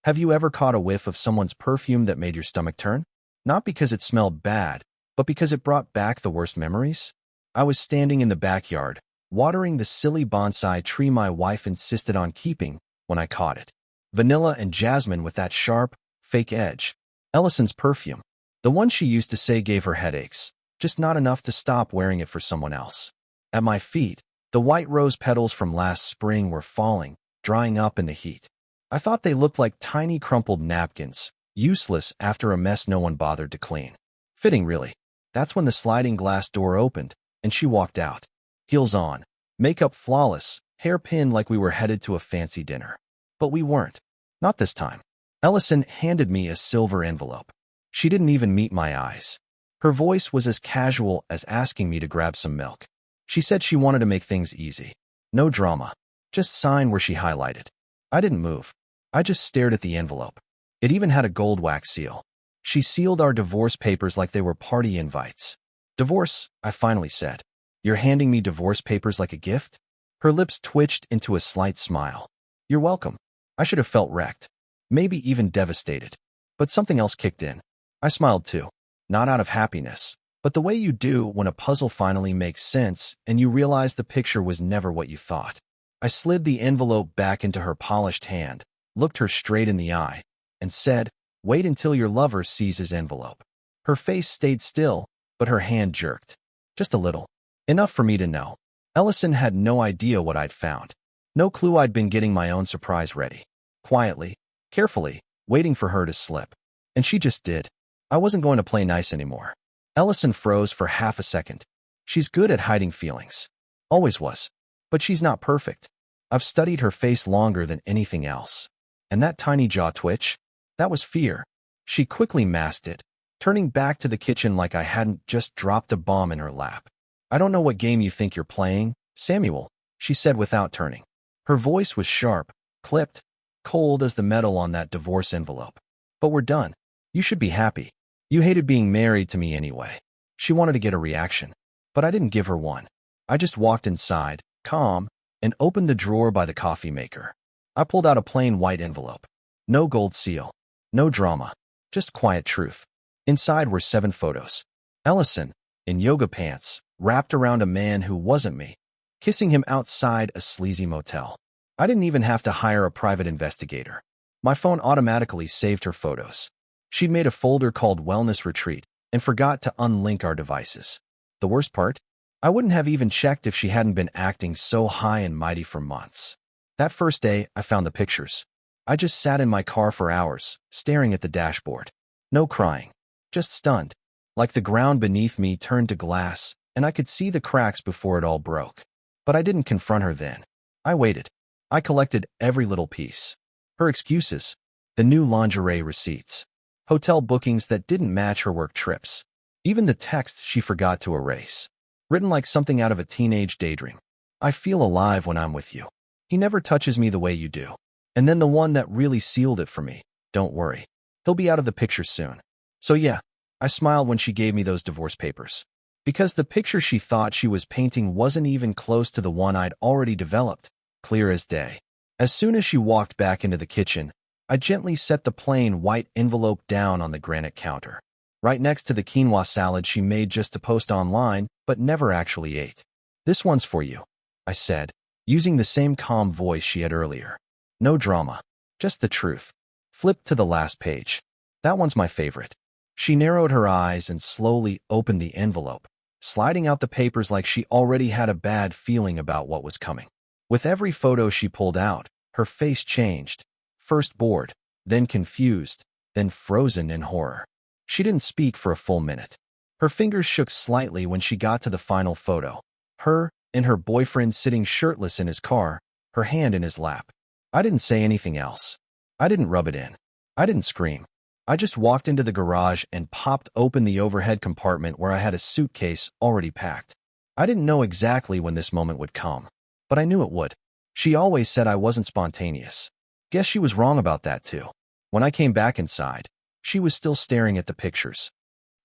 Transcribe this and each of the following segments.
Have you ever caught a whiff of someone's perfume that made your stomach turn? Not because it smelled bad, but because it brought back the worst memories? I was standing in the backyard, watering the silly bonsai tree my wife insisted on keeping when I caught it. Vanilla and jasmine with that sharp, fake edge. Ellison's perfume. The one she used to say gave her headaches, just not enough to stop wearing it for someone else. At my feet, the white rose petals from last spring were falling, drying up in the heat. I thought they looked like tiny crumpled napkins, useless after a mess no one bothered to clean. Fitting, really. That's when the sliding glass door opened, and she walked out. Heels on, makeup flawless, hair pinned like we were headed to a fancy dinner. But we weren't. Not this time. Ellison handed me a silver envelope. She didn't even meet my eyes. Her voice was as casual as asking me to grab some milk. She said she wanted to make things easy. No drama. Just sign where she highlighted. I didn't move. I just stared at the envelope. It even had a gold wax seal. She sealed our divorce papers like they were party invites. Divorce, I finally said. You're handing me divorce papers like a gift? Her lips twitched into a slight smile. You're welcome. I should have felt wrecked. Maybe even devastated. But something else kicked in. I smiled too. Not out of happiness, but the way you do when a puzzle finally makes sense and you realize the picture was never what you thought. I slid the envelope back into her polished hand, looked her straight in the eye, and said, "Wait until your lover sees his envelope." Her face stayed still, but her hand jerked. Just a little. Enough for me to know. Ellison had no idea what I'd found. No clue I'd been getting my own surprise ready. Quietly, carefully, waiting for her to slip. And she just did. I wasn't going to play nice anymore. Ellison froze for half a second. She's good at hiding feelings. Always was. But she's not perfect. I've studied her face longer than anything else. And that tiny jaw twitch? That was fear. She quickly masked it, turning back to the kitchen like I hadn't just dropped a bomb in her lap. "I don't know what game you think you're playing, Samuel," she said without turning. Her voice was sharp, clipped, cold as the metal on that divorce envelope. "But we're done. You should be happy. You hated being married to me anyway." She wanted to get a reaction, but I didn't give her one. I just walked inside, calm, and opened the drawer by the coffee maker. I pulled out a plain white envelope. No gold seal. No drama. Just quiet truth. Inside were 7 photos. Ellison, in yoga pants, wrapped around a man who wasn't me, kissing him outside a sleazy motel. I didn't even have to hire a private investigator. My phone automatically saved her photos. She'd made a folder called Wellness Retreat and forgot to unlink our devices. The worst part? I wouldn't have even checked if she hadn't been acting so high and mighty for months. That first day, I found the pictures. I just sat in my car for hours, staring at the dashboard. No crying. Just stunned. Like the ground beneath me turned to glass, and I could see the cracks before it all broke. But I didn't confront her then. I waited. I collected every little piece. Her excuses. The new lingerie receipts. Hotel bookings that didn't match her work trips. Even the text she forgot to erase. Written like something out of a teenage daydream. "I feel alive when I'm with you. He never touches me the way you do." And then the one that really sealed it for me. "Don't worry. He'll be out of the picture soon." So yeah, I smiled when she gave me those divorce papers. Because the picture she thought she was painting wasn't even close to the one I'd already developed, clear as day. As soon as she walked back into the kitchen, I gently set the plain white envelope down on the granite counter, right next to the quinoa salad she made just to post online, but never actually ate. "This one's for you," I said, using the same calm voice she had earlier. No drama, just the truth. Flip to the last page. That one's my favorite. She narrowed her eyes and slowly opened the envelope, sliding out the papers like she already had a bad feeling about what was coming. With every photo she pulled out, her face changed. First bored, then confused, then frozen in horror. She didn't speak for a full minute. Her fingers shook slightly when she got to the final photo. Her and her boyfriend sitting shirtless in his car, her hand in his lap. I didn't say anything else. I didn't rub it in. I didn't scream. I just walked into the garage and popped open the overhead compartment where I had a suitcase already packed. I didn't know exactly when this moment would come, but I knew it would. She always said I wasn't spontaneous. Guess she was wrong about that too. When I came back inside, she was still staring at the pictures.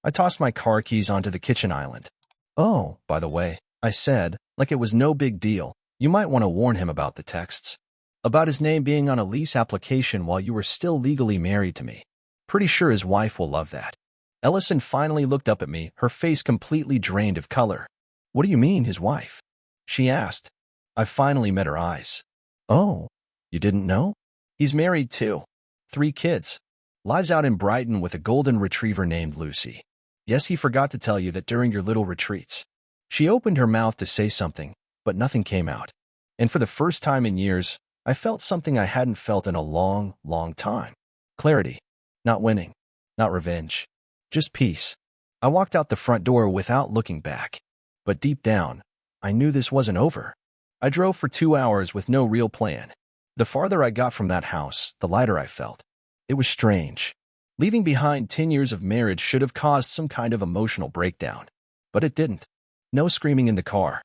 I tossed my car keys onto the kitchen island. "Oh, by the way," I said, like it was no big deal. "You might want to warn him about the texts." About his name being on a lease application while you were still legally married to me. Pretty sure his wife will love that. Ellison finally looked up at me, her face completely drained of color. What do you mean, his wife? She asked. I finally met her eyes. Oh, you didn't know? He's married too. 3 kids. Lives out in Brighton with a golden retriever named Lucy. Yes, he forgot to tell you that during your little retreats. She opened her mouth to say something, but nothing came out. And for the first time in years, I felt something I hadn't felt in a long, long time. Clarity. Not winning. Not revenge. Just peace. I walked out the front door without looking back. But deep down, I knew this wasn't over. I drove for 2 hours with no real plan. The farther I got from that house, the lighter I felt. It was strange. Leaving behind 10 years of marriage should have caused some kind of emotional breakdown. But it didn't. No screaming in the car.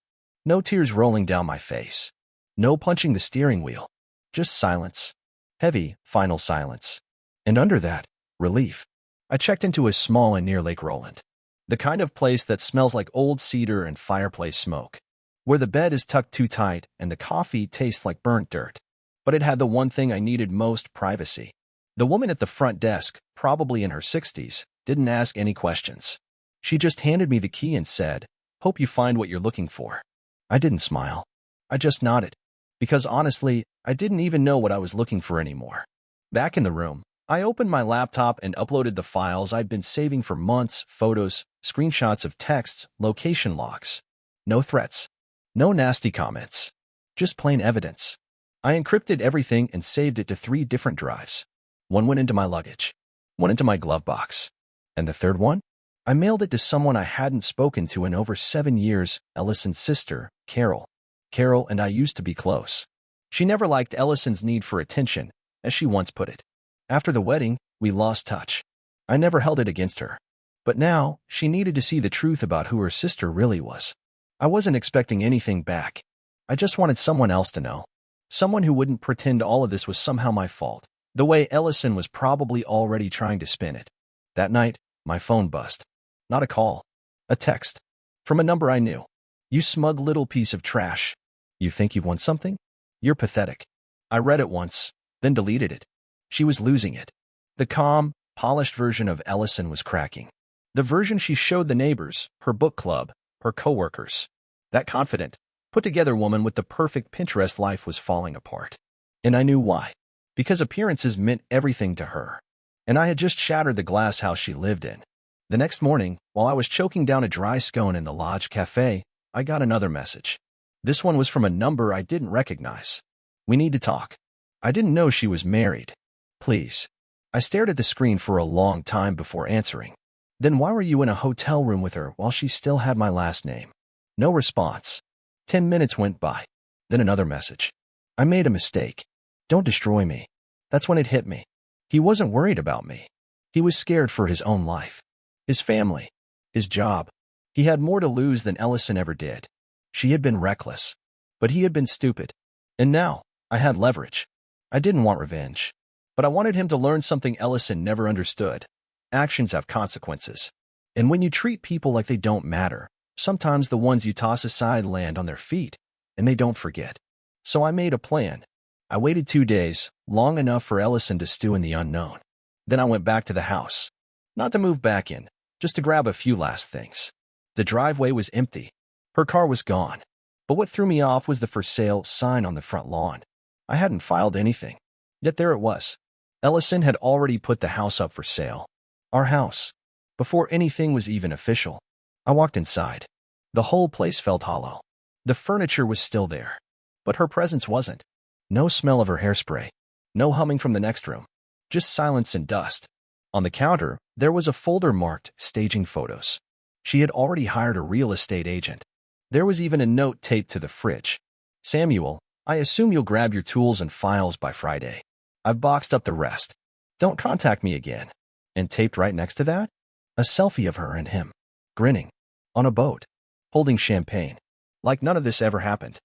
No tears rolling down my face. No punching the steering wheel. Just silence. Heavy, final silence. And under that, relief. I checked into a small inn near Lake Roland. The kind of place that smells like old cedar and fireplace smoke. Where the bed is tucked too tight and the coffee tastes like burnt dirt. But it had the one thing I needed most, privacy. The woman at the front desk, probably in her 60s, didn't ask any questions. She just handed me the key and said, "Hope you find what you're looking for." I didn't smile. I just nodded. Because honestly, I didn't even know what I was looking for anymore. Back in the room, I opened my laptop and uploaded the files I'd been saving for months, photos, screenshots of texts, location logs. No threats. No nasty comments. Just plain evidence. I encrypted everything and saved it to 3 different drives. One went into my luggage. One into my glove box. And the third one? I mailed it to someone I hadn't spoken to in over 7 years, Ellison's sister, Carol. Carol and I used to be close. She never liked Ellison's need for attention, as she once put it. After the wedding, we lost touch. I never held it against her. But now, she needed to see the truth about who her sister really was. I wasn't expecting anything back. I just wanted someone else to know. Someone who wouldn't pretend all of this was somehow my fault, the way Ellison was probably already trying to spin it. That night, my phone buzzed. Not a call. A text. From a number I knew. "You smug little piece of trash. You think you've won something? You're pathetic." I read it once, then deleted it. She was losing it. The calm, polished version of Ellison was cracking. The version she showed the neighbors, her book club, her coworkers. That confident, put-together woman with the perfect Pinterest life was falling apart. And I knew why. Because appearances meant everything to her. And I had just shattered the glass house she lived in. The next morning, while I was choking down a dry scone in the Lodge Cafe, I got another message. This one was from a number I didn't recognize. "We need to talk." I didn't know she was married. "Please." I stared at the screen for a long time before answering. "Then why were you in a hotel room with her while she still had my last name?" No response. 10 minutes went by. Then another message. "I made a mistake. Don't destroy me." That's when it hit me. He wasn't worried about me. He was scared for his own life. His family. His job. He had more to lose than Ellison ever did. She had been reckless. But he had been stupid. And now, I had leverage. I didn't want revenge. But I wanted him to learn something Ellison never understood. Actions have consequences. And when you treat people like they don't matter, sometimes the ones you toss aside land on their feet, and they don't forget. So I made a plan. I waited 2 days, long enough for Ellison to stew in the unknown. Then I went back to the house. Not to move back in, just to grab a few last things. The driveway was empty. Her car was gone. But what threw me off was the for sale sign on the front lawn. I hadn't filed anything. Yet there it was. Ellison had already put the house up for sale. Our house. Before anything was even official. I walked inside. The whole place felt hollow. The furniture was still there. But her presence wasn't. No smell of her hairspray. No humming from the next room. Just silence and dust. On the counter, there was a folder marked staging photos. She had already hired a real estate agent. There was even a note taped to the fridge. "Samuel, I assume you'll grab your tools and files by Friday. I've boxed up the rest. Don't contact me again." And taped right next to that? A selfie of her and him. Grinning. On a boat. Holding champagne. Like none of this ever happened.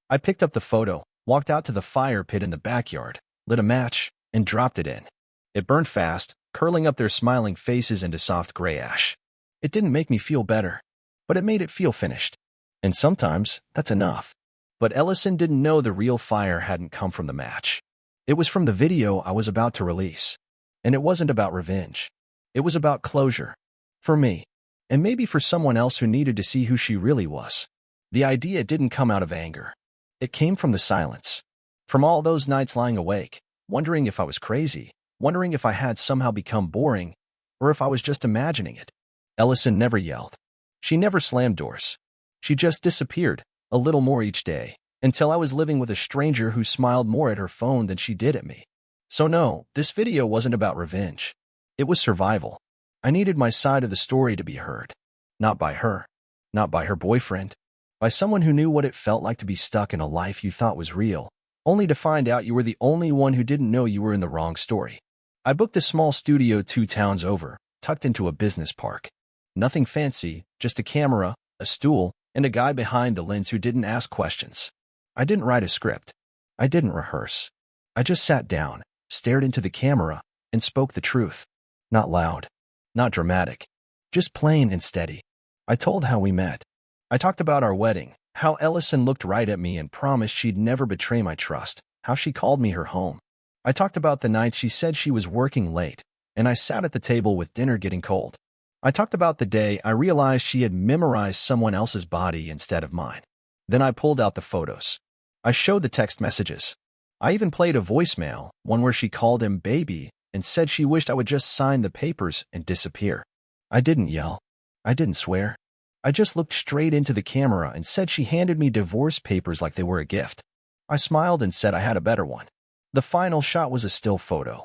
I picked up the photo, walked out to the fire pit in the backyard, lit a match, and dropped it in. It burned fast, curling up their smiling faces into soft gray ash. It didn't make me feel better, but it made it feel finished. And sometimes, that's enough. But Ellison didn't know the real fire hadn't come from the match. It was from the video I was about to release. And it wasn't about revenge. It was about closure. For me. And maybe for someone else who needed to see who she really was. The idea didn't come out of anger. It came from the silence. From all those nights lying awake, wondering if I was crazy, wondering if I had somehow become boring, or if I was just imagining it. Ellison never yelled. She never slammed doors. She just disappeared, a little more each day, until I was living with a stranger who smiled more at her phone than she did at me. So no, this video wasn't about revenge. It was survival. I needed my side of the story to be heard. Not by her. Not by her boyfriend. By someone who knew what it felt like to be stuck in a life you thought was real, only to find out you were the only one who didn't know you were in the wrong story. I booked a small studio 2 towns over, tucked into a business park. Nothing fancy, just a camera, a stool, and a guy behind the lens who didn't ask questions. I didn't write a script. I didn't rehearse. I just sat down, stared into the camera, and spoke the truth. Not loud. Not dramatic. Just plain and steady. I told how we met. I talked about our wedding, how Ellison looked right at me and promised she'd never betray my trust, how she called me her home. I talked about the night she said she was working late, and I sat at the table with dinner getting cold. I talked about the day I realized she had memorized someone else's body instead of mine. Then I pulled out the photos. I showed the text messages. I even played a voicemail, one where she called him baby, and said she wished I would just sign the papers and disappear. I didn't yell. I didn't swear. I just looked straight into the camera and said she handed me divorce papers like they were a gift. I smiled and said I had a better one. The final shot was a still photo.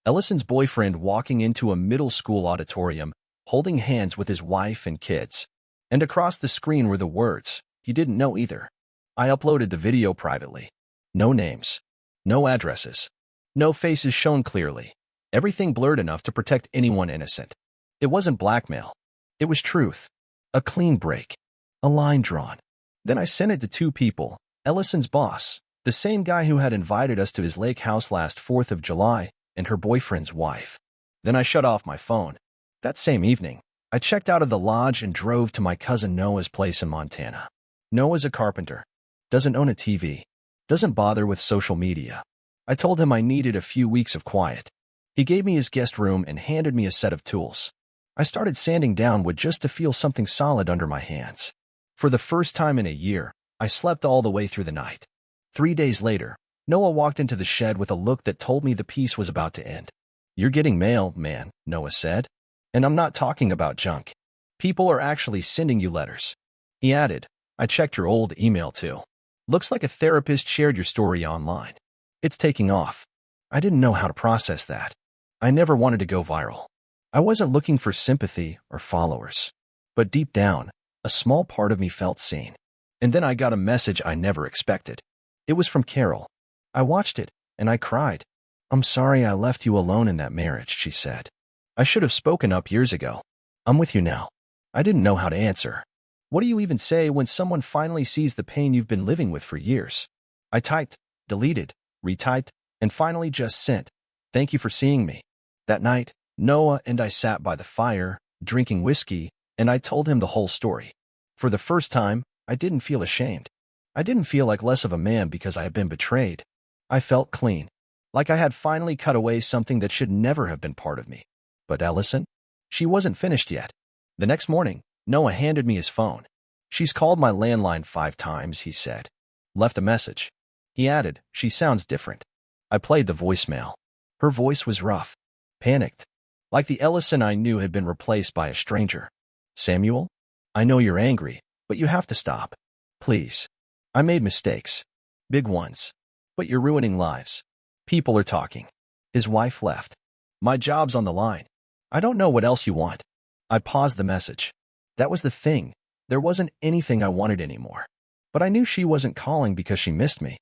Ellison's boyfriend walking into a middle school auditorium, holding hands with his wife and kids. And across the screen were the words, he didn't know either. I uploaded the video privately. No names. No addresses. No faces shown clearly. Everything blurred enough to protect anyone innocent. It wasn't blackmail. It was truth. A clean break. A line drawn. Then I sent it to 2 people, Ellison's boss, the same guy who had invited us to his lake house last 4th of July, and her boyfriend's wife. Then I shut off my phone. That same evening, I checked out of the lodge and drove to my cousin Noah's place in Montana. Noah's a carpenter. Doesn't own a TV. Doesn't bother with social media. I told him I needed a few weeks of quiet. He gave me his guest room and handed me a set of tools. I started sanding down wood just to feel something solid under my hands. For the first time in a year, I slept all the way through the night. 3 days later, Noah walked into the shed with a look that told me the piece was about to end. "You're getting mail, man," Noah said. "And I'm not talking about junk. People are actually sending you letters." He added, "I checked your old email too. Looks like a therapist shared your story online. It's taking off." I didn't know how to process that. I never wanted to go viral. I wasn't looking for sympathy or followers. But deep down, a small part of me felt seen. And then I got a message I never expected. It was from Carol. I watched it, and I cried. "I'm sorry I left you alone in that marriage," she said. "I should have spoken up years ago. I'm with you now." I didn't know how to answer. What do you even say when someone finally sees the pain you've been living with for years? I typed, deleted, retyped, and finally just sent, "Thank you for seeing me." That night, Noah and I sat by the fire, drinking whiskey, and I told him the whole story. For the first time, I didn't feel ashamed. I didn't feel like less of a man because I had been betrayed. I felt clean, like I had finally cut away something that should never have been part of me. But Ellison? She wasn't finished yet. The next morning, Noah handed me his phone. "She's called my landline 5 times, he said. Left a message. He added, "She sounds different." I played the voicemail. Her voice was rough, panicked, like the Ellison I knew had been replaced by a stranger. "Samuel, I know you're angry, but you have to stop. Please. I made mistakes. Big ones. But you're ruining lives. People are talking." His wife left. "My job's on the line. I don't know what else you want." I paused the message. That was the thing. There wasn't anything I wanted anymore. But I knew she wasn't calling because she missed me.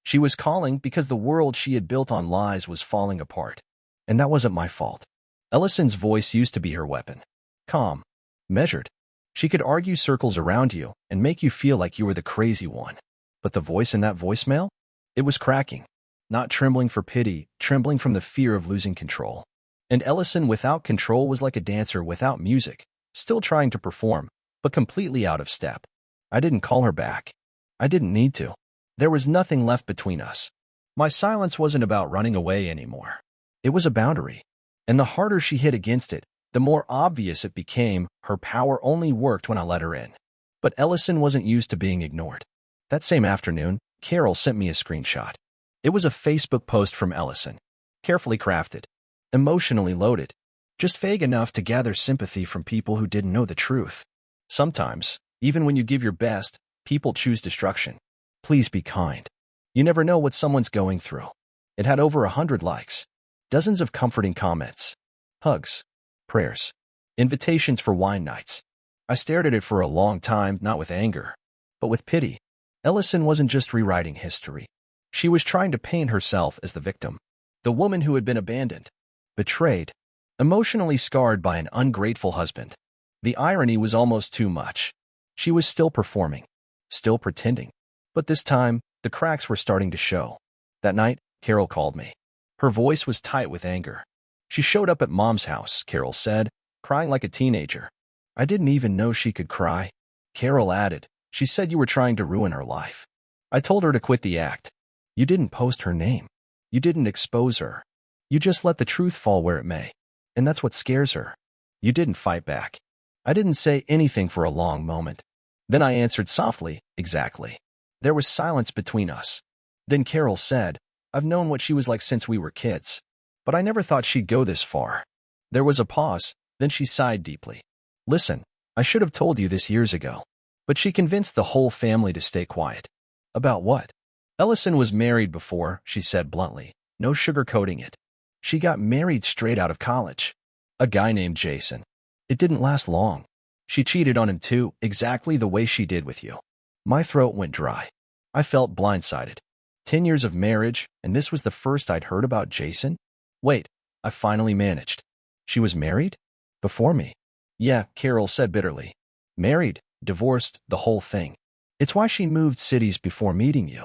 She was calling because the world she had built on lies was falling apart. And that wasn't my fault. Ellison's voice used to be her weapon. Calm. Measured. She could argue circles around you and make you feel like you were the crazy one. But the voice in that voicemail? It was cracking. Not trembling for pity, trembling from the fear of losing control. And Ellison without control was like a dancer without music, still trying to perform, but completely out of step. I didn't call her back. I didn't need to. There was nothing left between us. My silence wasn't about running away anymore. It was a boundary. And the harder she hit against it, the more obvious it became her power only worked when I let her in. But Ellison wasn't used to being ignored. That same afternoon, Carol sent me a screenshot. It was a Facebook post from Ellison. Carefully crafted. Emotionally loaded. Just vague enough to gather sympathy from people who didn't know the truth. Sometimes, even when you give your best, people choose destruction. Please be kind. You never know what someone's going through. It had over 100 likes. Dozens of comforting comments. Hugs. Prayers. Invitations for wine nights. I stared at it for a long time, not with anger, but with pity. Ellison wasn't just rewriting history. She was trying to paint herself as the victim. The woman who had been abandoned. Betrayed. Emotionally scarred by an ungrateful husband. The irony was almost too much. She was still performing. Still pretending. But this time, the cracks were starting to show. That night, Carol called me. Her voice was tight with anger. She showed up at Mom's house, Carol said, crying like a teenager. I didn't even know she could cry. Carol added, she said you were trying to ruin her life. I told her to quit the act. You didn't post her name. You didn't expose her. You just let the truth fall where it may. And that's what scares her. You didn't fight back. I didn't say anything for a long moment. Then I answered softly, exactly. There was silence between us. Then Carol said, I've known what she was like since we were kids. But I never thought she'd go this far. There was a pause, then she sighed deeply. Listen, I should have told you this years ago. But she convinced the whole family to stay quiet. About what? Ellison was married before, she said bluntly. No sugarcoating it. She got married straight out of college. A guy named Jason. It didn't last long. She cheated on him too, exactly the way she did with you. My throat went dry. I felt blindsided. 10 years of marriage, and this was the first I'd heard about Jason? Wait, I finally managed. She was married? Before me. Yeah, Carol said bitterly. Married, divorced, the whole thing. It's why she moved cities before meeting you.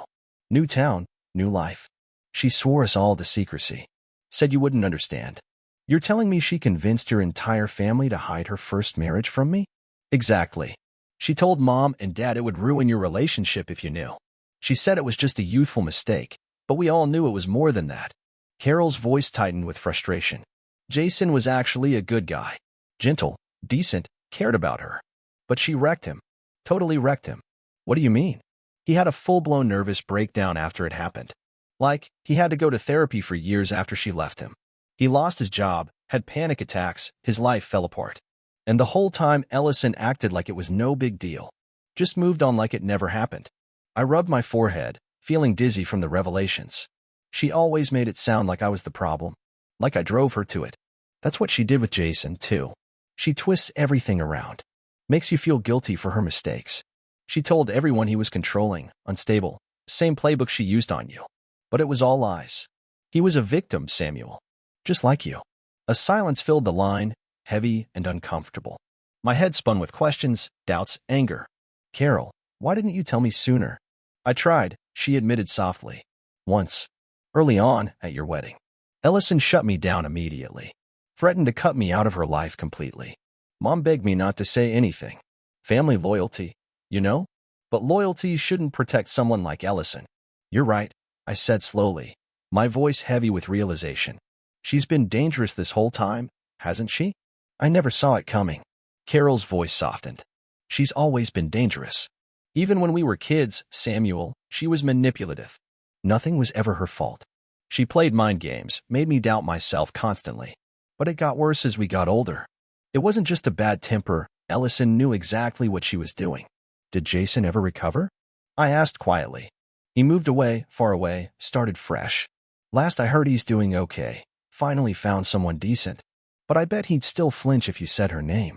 New town, new life. She swore us all to secrecy. Said you wouldn't understand. You're telling me she convinced your entire family to hide her first marriage from me? Exactly. She told Mom and Dad it would ruin your relationship if you knew. She said it was just a youthful mistake, but we all knew it was more than that. Carol's voice tightened with frustration. Jason was actually a good guy. Gentle, decent, cared about her. But she wrecked him. Totally wrecked him. What do you mean? He had a full-blown nervous breakdown after it happened. Like, he had to go to therapy for years after she left him. He lost his job, had panic attacks, his life fell apart. And the whole time Ellison acted like it was no big deal. Just moved on like it never happened. I rubbed my forehead, feeling dizzy from the revelations. She always made it sound like I was the problem. Like I drove her to it. That's what she did with Jason, too. She twists everything around. Makes you feel guilty for her mistakes. She told everyone he was controlling, unstable. Same playbook she used on you. But it was all lies. He was a victim, Samuel. Just like you. A silence filled the line, heavy and uncomfortable. My head spun with questions, doubts, anger. Carol, why didn't you tell me sooner? I tried, she admitted softly. Once. Early on, at your wedding. Ellison shut me down immediately. Threatened to cut me out of her life completely. Mom begged me not to say anything. Family loyalty, you know? But loyalty shouldn't protect someone like Ellison. You're right, I said slowly, my voice heavy with realization. She's been dangerous this whole time, hasn't she? I never saw it coming. Carol's voice softened. She's always been dangerous. Even when we were kids, Samuel, she was manipulative. Nothing was ever her fault. She played mind games, made me doubt myself constantly. But it got worse as we got older. It wasn't just a bad temper, Ellison knew exactly what she was doing. Did Jason ever recover? I asked quietly. He moved away, far away, started fresh. Last I heard he's doing okay. Finally found someone decent. But I bet he'd still flinch if you said her name.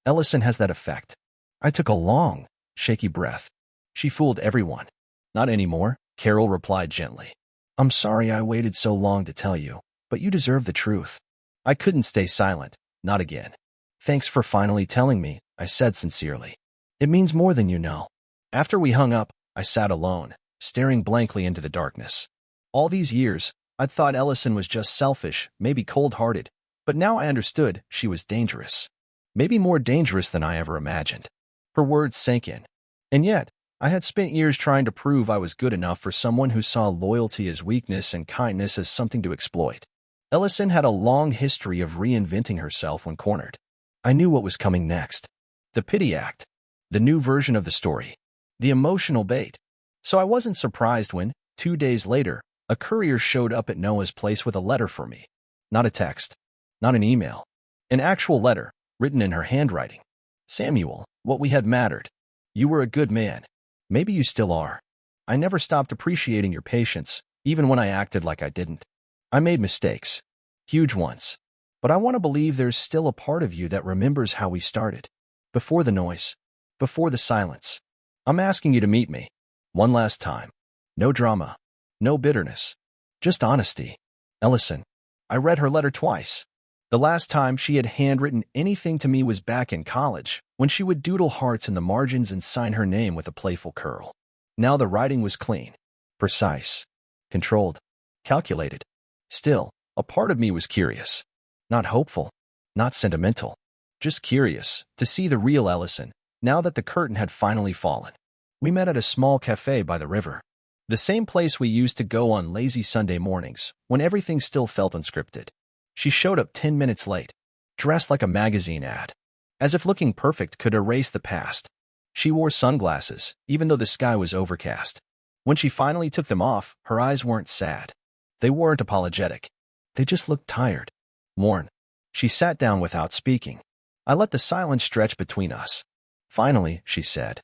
Ellison has that effect. I took a long, shaky breath. She fooled everyone. Not anymore, Carol replied gently. I'm sorry I waited so long to tell you, but you deserve the truth. I couldn't stay silent, not again. Thanks for finally telling me, I said sincerely. It means more than you know. After we hung up, I sat alone, staring blankly into the darkness. All these years, I'd thought Ellison was just selfish, maybe cold-hearted, but now I understood she was dangerous. Maybe more dangerous than I ever imagined. Her words sank in. And yet, I had spent years trying to prove I was good enough for someone who saw loyalty as weakness and kindness as something to exploit. Ellison had a long history of reinventing herself when cornered. I knew what was coming next. The pity act. The new version of the story. The emotional bait. So I wasn't surprised when, 2 days later, a courier showed up at Noah's place with a letter for me. Not a text. Not an email. An actual letter, written in her handwriting. Samuel, what we had mattered. You were a good man. Maybe you still are. I never stopped appreciating your patience, even when I acted like I didn't. I made mistakes. Huge ones. But I want to believe there's still a part of you that remembers how we started. Before the noise. Before the silence. I'm asking you to meet me. One last time. No drama. No bitterness. Just honesty. Ellison. I read her letter twice. The last time she had handwritten anything to me was back in college, when she would doodle hearts in the margins and sign her name with a playful curl. Now the writing was clean. Precise. Controlled. Calculated. Still, a part of me was curious. Not hopeful. Not sentimental. Just curious to see the real Ellison, now that the curtain had finally fallen. We met at a small cafe by the river. The same place we used to go on lazy Sunday mornings, when everything still felt unscripted. She showed up 10 minutes late, dressed like a magazine ad, as if looking perfect could erase the past. She wore sunglasses, even though the sky was overcast. When she finally took them off, her eyes weren't sad. They weren't apologetic. They just looked tired, worn. She sat down without speaking. I let the silence stretch between us. Finally, she said,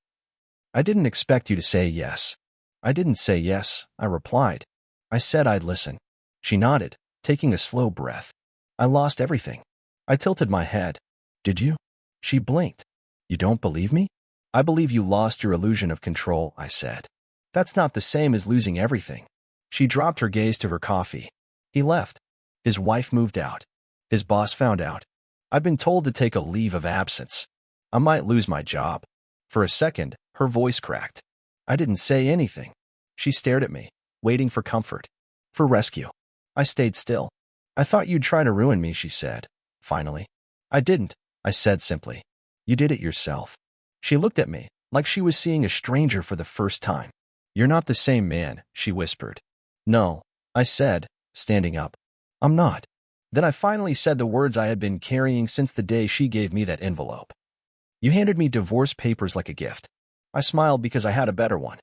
I didn't expect you to say yes. I didn't say yes, I replied. I said I'd listen. She nodded, taking a slow breath. I lost everything. I tilted my head. Did you? She blinked. You don't believe me? I believe you lost your illusion of control, I said. That's not the same as losing everything. She dropped her gaze to her coffee. He left. His wife moved out. His boss found out. I've been told to take a leave of absence. I might lose my job. For a second, her voice cracked. I didn't say anything. She stared at me, waiting for comfort, for rescue. I stayed still. I thought you'd try to ruin me, she said, finally. I didn't, I said simply. You did it yourself. She looked at me, like she was seeing a stranger for the first time. You're not the same man, she whispered. No, I said, standing up. I'm not. Then I finally said the words I had been carrying since the day she gave me that envelope. You handed me divorce papers like a gift. I smiled because I had a better one.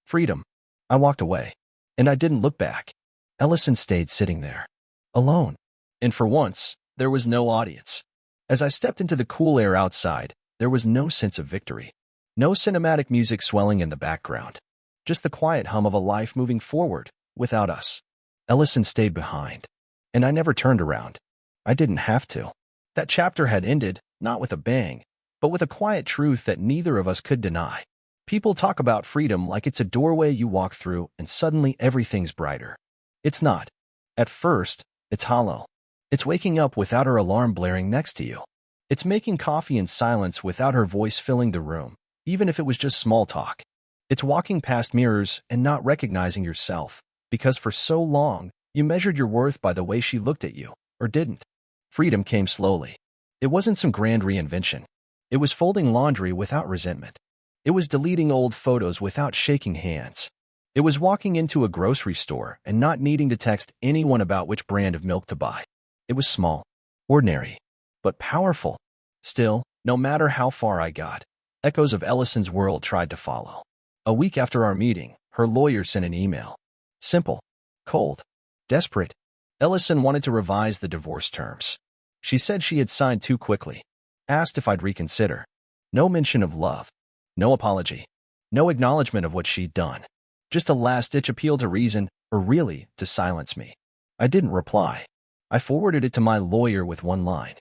Freedom. I walked away, and I didn't look back. Ellison stayed sitting there, alone. And for once, there was no audience. As I stepped into the cool air outside, there was no sense of victory. No cinematic music swelling in the background. Just the quiet hum of a life moving forward, without us. Ellison stayed behind, and I never turned around. I didn't have to. That chapter had ended, not with a bang, but with a quiet truth that neither of us could deny. People talk about freedom like it's a doorway you walk through and suddenly everything's brighter. It's not. At first, it's hollow. It's waking up without her alarm blaring next to you. It's making coffee in silence without her voice filling the room, even if it was just small talk. It's walking past mirrors and not recognizing yourself, because for so long, you measured your worth by the way she looked at you, or didn't. Freedom came slowly. It wasn't some grand reinvention. It was folding laundry without resentment. It was deleting old photos without shaking hands. It was walking into a grocery store and not needing to text anyone about which brand of milk to buy. It was small, ordinary, but powerful. Still, no matter how far I got, echoes of Ellison's world tried to follow. A week after our meeting, her lawyer sent an email. Simple, cold, desperate. Ellison wanted to revise the divorce terms. She said she had signed too quickly. Asked if I'd reconsider. No mention of love. No apology. No acknowledgement of what she'd done. Just a last-ditch appeal to reason, or really, to silence me. I didn't reply. I forwarded it to my lawyer with one line.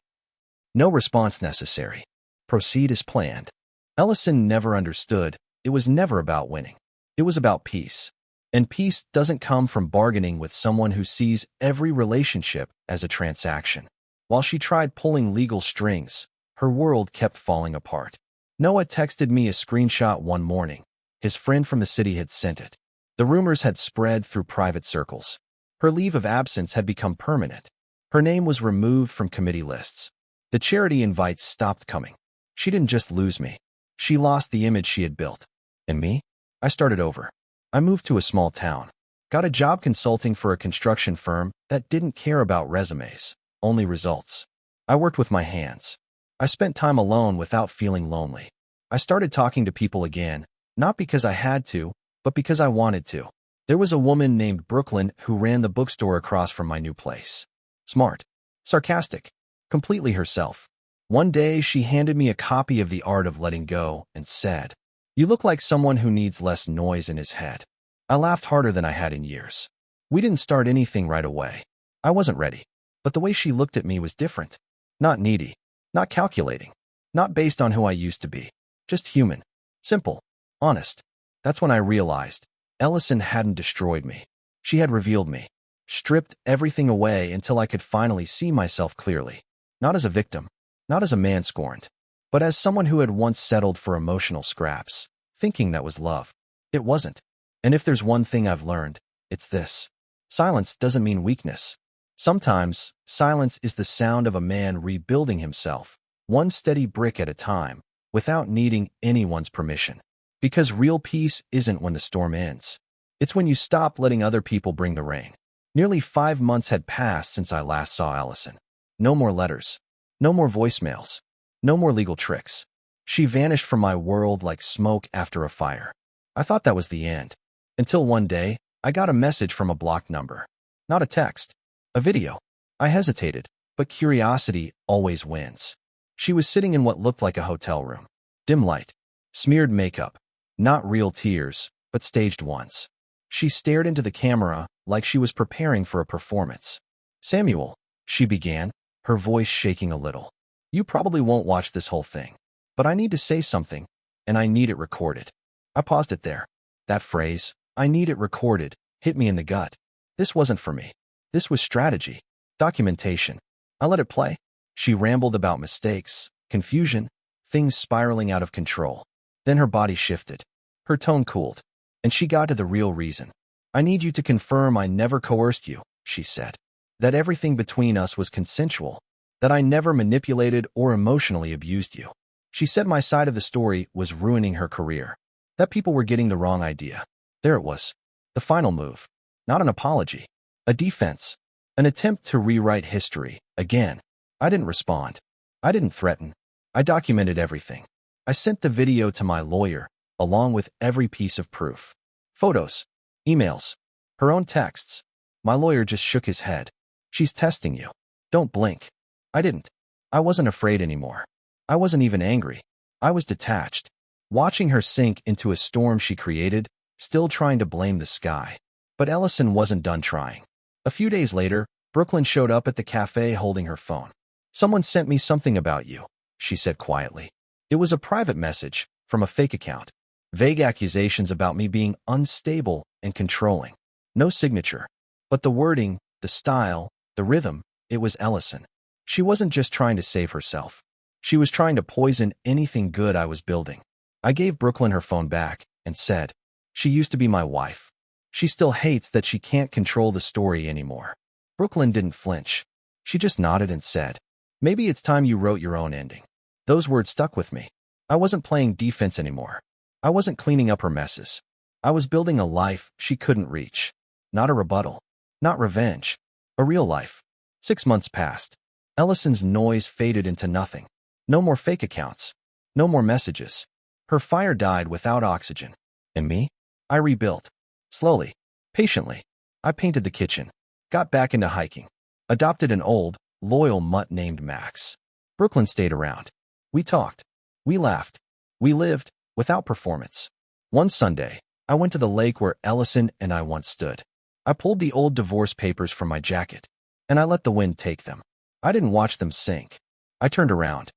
No response necessary. Proceed as planned. Ellison never understood. It was never about winning. It was about peace. And peace doesn't come from bargaining with someone who sees every relationship as a transaction. While she tried pulling legal strings, her world kept falling apart. Noah texted me a screenshot one morning. His friend from the city had sent it. The rumors had spread through private circles. Her leave of absence had become permanent. Her name was removed from committee lists. The charity invites stopped coming. She didn't just lose me. She lost the image she had built. And me? I started over. I moved to a small town. Got a job consulting for a construction firm that didn't care about resumes, only results. I worked with my hands. I spent time alone without feeling lonely. I started talking to people again, not because I had to, but because I wanted to. There was a woman named Brooklyn who ran the bookstore across from my new place. Smart, sarcastic, completely herself. One day, she handed me a copy of The Art of Letting Go and said, "You look like someone who needs less noise in his head." I laughed harder than I had in years. We didn't start anything right away. I wasn't ready. But the way she looked at me was different. Not needy, not calculating, not based on who I used to be. Just human, simple, honest. That's when I realized Ellison hadn't destroyed me. She had revealed me, stripped everything away until I could finally see myself clearly. Not as a victim, not as a man scorned, but as someone who had once settled for emotional scraps, thinking that was love. It wasn't. And if there's one thing I've learned, it's this. Silence doesn't mean weakness. Sometimes, silence is the sound of a man rebuilding himself, one steady brick at a time, without needing anyone's permission. Because real peace isn't when the storm ends. It's when you stop letting other people bring the rain. Nearly 5 months had passed since I last saw Allison. No more letters. No more voicemails. No more legal tricks. She vanished from my world like smoke after a fire. I thought that was the end. Until one day, I got a message from a blocked number. Not a text. A video. I hesitated, but curiosity always wins. She was sitting in what looked like a hotel room. Dim light. Smeared makeup. Not real tears, but staged ones. She stared into the camera like she was preparing for a performance. "Samuel," she began, her voice shaking a little. "You probably won't watch this whole thing, but I need to say something, and I need it recorded." I paused it there. That phrase, "I need it recorded," hit me in the gut. This wasn't for me. This was strategy, documentation. I let it play. She rambled about mistakes, confusion, things spiraling out of control. Then her body shifted. Her tone cooled, and she got to the real reason. "I need you to confirm I never coerced you," she said. "That everything between us was consensual. That I never manipulated or emotionally abused you." She said my side of the story was ruining her career. That people were getting the wrong idea. There it was. The final move. Not an apology. A defense. An attempt to rewrite history. Again. I didn't respond. I didn't threaten. I documented everything. I sent the video to my lawyer, along with every piece of proof. Photos. Emails. Her own texts. My lawyer just shook his head. "She's testing you. Don't blink." I didn't. I wasn't afraid anymore. I wasn't even angry. I was detached. Watching her sink into a storm she created, still trying to blame the sky. But Ellison wasn't done trying. A few days later, Brooklyn showed up at the cafe holding her phone. "Someone sent me something about you," she said quietly. It was a private message from a fake account. Vague accusations about me being unstable and controlling. No signature. But the wording, the style, the rhythm, it was Ellison. She wasn't just trying to save herself. She was trying to poison anything good I was building. I gave Brooklyn her phone back and said, "She used to be my wife. She still hates that she can't control the story anymore." Brooklyn didn't flinch. She just nodded and said, "Maybe it's time you wrote your own ending." Those words stuck with me. I wasn't playing defense anymore. I wasn't cleaning up her messes. I was building a life she couldn't reach. Not a rebuttal. Not revenge. A real life. 6 months passed. Ellison's noise faded into nothing. No more fake accounts. No more messages. Her fire died without oxygen. And me? I rebuilt. Slowly. Patiently. I painted the kitchen. Got back into hiking. Adopted an old, loyal mutt named Max. Brooklyn stayed around. We talked. We laughed. We lived, without performance. One Sunday, I went to the lake where Ellison and I once stood. I pulled the old divorce papers from my jacket, and I let the wind take them. I didn't watch them sink. I turned around.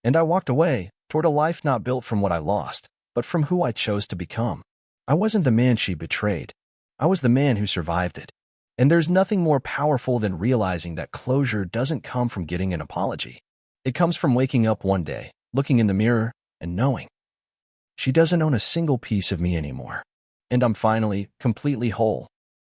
And I walked away, toward a life not built from what I lost, but from who I chose to become. I wasn't the man she betrayed. I was the man who survived it. And there's nothing more powerful than realizing that closure doesn't come from getting an apology. It comes from waking up one day, looking in the mirror, and knowing she doesn't own a single piece of me anymore. And I'm finally completely whole.